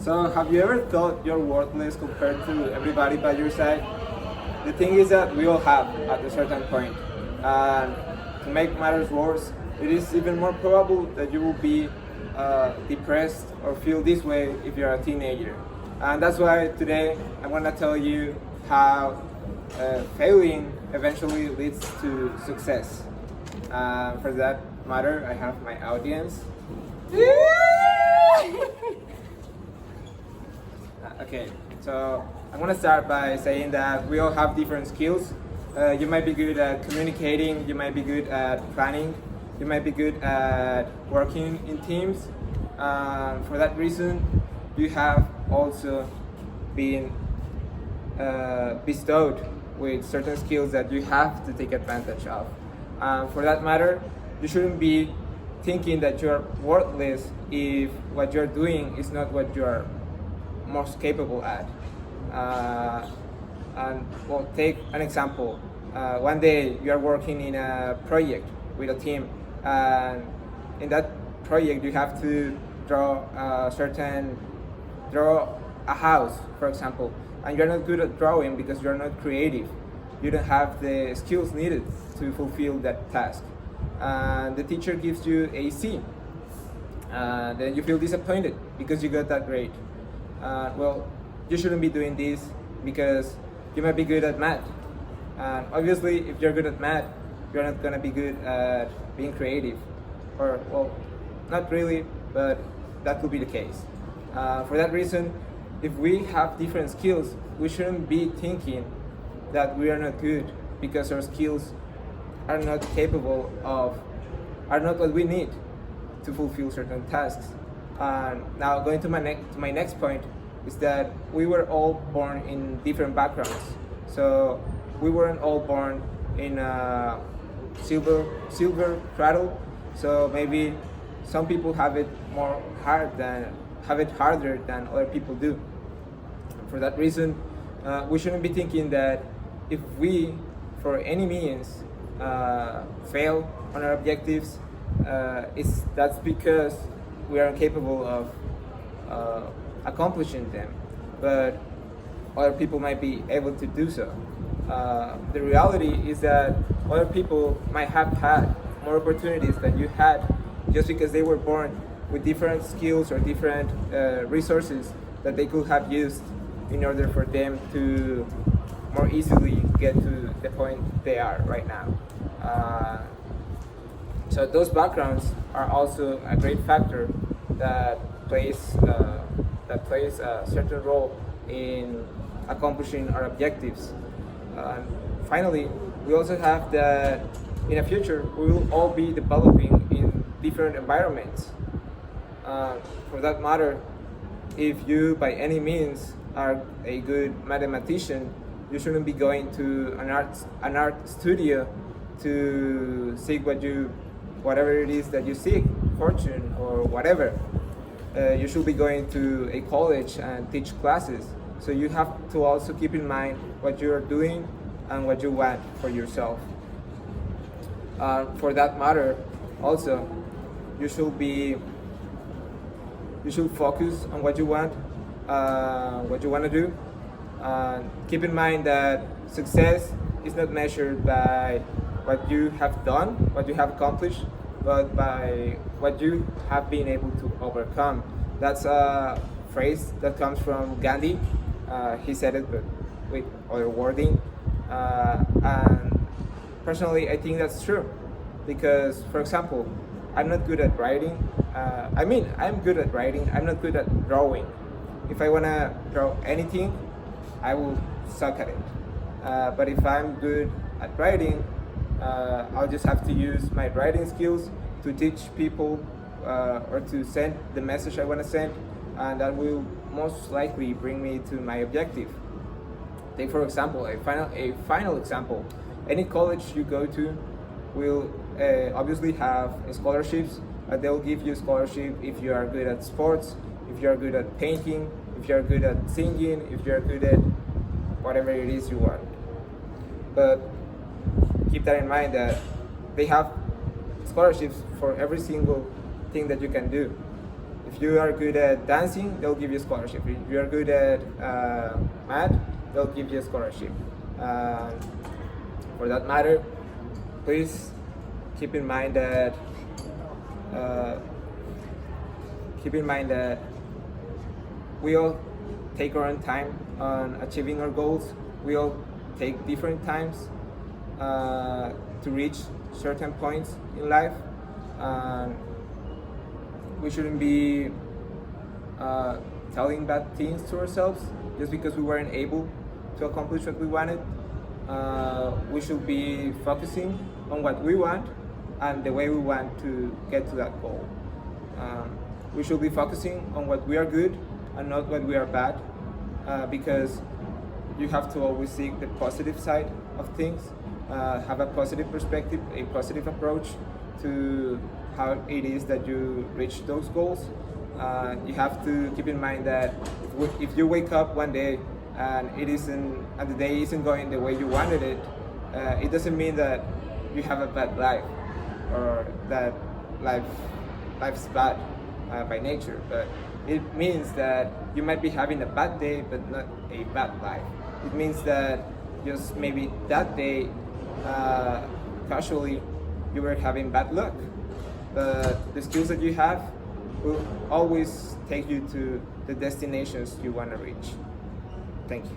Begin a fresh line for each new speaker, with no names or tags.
So, have you ever thought you're worthless compared to everybody by your side? The thing is that we all have at a certain point. And to make matters worse, it is even more probable that you will be depressed or feel this way if you're a teenager. And that's why today I'm going to tell you how failing eventually leads to success. For that matter, I have my audience. Okay, so I'm gonna start by saying that we all have different skills. You might be good at communicating, you might be good at planning, you might be good at working in teams. For that reason, you have also been bestowed with certain skills that you have to take advantage of. For that matter, you shouldn't be thinking that you're worthless if what you're doing is not what you're most capable at. And well, take an example. One day you are working in a project with a team, and in that project you have to draw a house, for example, and you're not good at drawing because you're not creative. You don't have the skills needed to fulfill that task. And the teacher gives you a C. Then you feel disappointed because you got that grade. Well, you shouldn't be doing this because you might be good at math. And obviously, if you're good at math, you're not gonna be good at being creative. Or, well, not really, but that could be the case. For that reason, if we have different skills, we shouldn't be thinking that we are not good because our skills are not capable of, are not what we need to fulfill certain tasks. Now going to my next point is that we were all born in different backgrounds. So we weren't all born in a silver cradle. So maybe some people have it harder than other people do. For that reason, we shouldn't be thinking that if we, for any means, fail on our objectives, that's because we are incapable of accomplishing them, but other people might be able to do so. The reality is that other people might have had more opportunities than you had just because they were born with different skills or different resources that they could have used in order for them to more easily get to the point they are right now. So those backgrounds are also a great factor that plays a certain role in accomplishing our objectives. Finally, we also have that in the future we will all be developing in different environments. For that matter, if you by any means are a good mathematician, you shouldn't be going to an art studio to seek whatever it is that you seek, fortune or whatever. You should be going to a college and teach classes. So you have to also keep in mind what you are doing and what you want for yourself. For that matter, also, you should focus on what you want to do. Keep in mind that success is not measured by what you have done, what you have accomplished, but by what you have been able to overcome. That's a phrase that comes from Gandhi. He said it, but with other wording. And personally, I think that's true. Because, for example, I'm not good at writing. I'm good at writing. I'm not good at drawing. If I want to draw anything, I will suck at it. But if I'm good at writing, I'll just have to use my writing skills to teach people or to send the message I want to send, and that will most likely bring me to my objective. Take for example a final example. Any college you go to will obviously have scholarships. They'll give you scholarship if you are good at sports, if you are good at painting, if you are good at singing, if you are good at whatever it is you want. But keep that in mind that they have scholarships for every single thing that you can do. If If you are good at dancing, they'll give you a scholarship. If you are good at math, they'll give you a scholarship. For that matter, please keep in mind that we all take our own time on achieving our goals. We all take different times to reach certain points in life. We shouldn't be telling bad things to ourselves just because we weren't able to accomplish what we wanted. We should be focusing on what we want and the way we want to get to that goal. We should be focusing on what we are good and not what we are bad, because you have to always seek the positive side of things, have a positive perspective, a positive approach to how it is that you reach those goals. You have to keep in mind that if you wake up one day and the day isn't going the way you wanted it, it doesn't mean that you have a bad life or that life's bad by nature, but it means that you might be having a bad day but not a bad life. It means that just maybe that day casually you were having bad luck, but the skills that you have will always take you to the destinations you want to reach. Thank you.